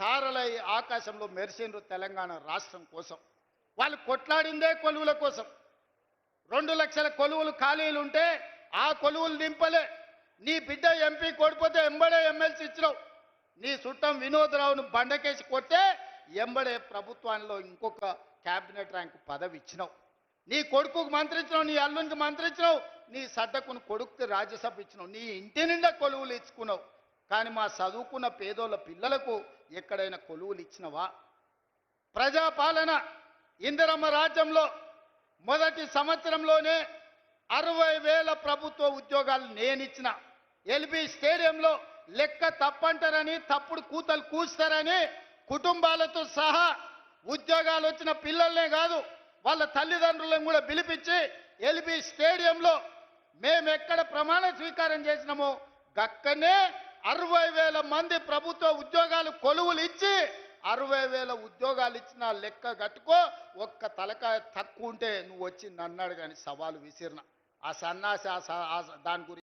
తారలై ఆకాశంలో మెరిసిండ్రు తెలంగాణ రాష్ట్రం కోసం. వాళ్ళు కొట్లాడిందే కొలువుల కోసం. 2 లక్షల కొలువులు ఖాళీలు ఉంటే ఆ కొలువులు నింపలే. నీ బిడ్డ ఎంపీ కొడిపోతే ఎంబడే ఎమ్మెల్సీ ఇచ్చినావు. నీ చుట్టం వినోదరావును బండకేసి కొట్టే ఎంబడే ప్రభుత్వంలో ఇంకొక క్యాబినెట్ ర్యాంకు పదవి ఇచ్చినావు. నీ కొడుకుకు మంత్రి ఇచ్చినావు, నీ అల్లునికి మంత్రి ఇచ్చినావు, నీ సడ్డకును కొడుకుకి రాజ్యసభ ఇచ్చినావు, నీ ఇంటి నిండా కొలువులు ఇచ్చుకున్నావు. కానీ మా చదువుకున్న పేదోళ్ళ పిల్లలకు ఎక్కడైనా కొలువులు ఇచ్చినవా? ప్రజాపాలన ఇందిరమ్మ రాజ్యంలో మొదటి సంవత్సరంలోనే 60,000 ప్రభుత్వ ఉద్యోగాలు నేనిచ్చిన. ఎల్బీ స్టేడియంలో లెక్క తప్పంటారని, తప్పుడు కూతలు కూస్తారని కుటుంబాలతో సహా ఉద్యోగాలు వచ్చిన పిల్లల్నే కాదు వాళ్ళ తల్లిదండ్రులను కూడా పిలిపించి ఎల్బీ స్టేడియంలో మేము ఎక్కడ ప్రమాణ స్వీకారం చేసినామో గక్కనే 60,000 మంది ప్రభుత్వ ఉద్యోగాలు కొలువులు ఇచ్చి 60,000 ఉద్యోగాలు ఇచ్చిన లెక్క కట్టుకో. ఒక్క తలకాయ తక్కువ ఉంటే నువ్వు వచ్చి నన్నాడు కానీ సవాలు విసిరిన ఆ సన్నాసి దాని గురించి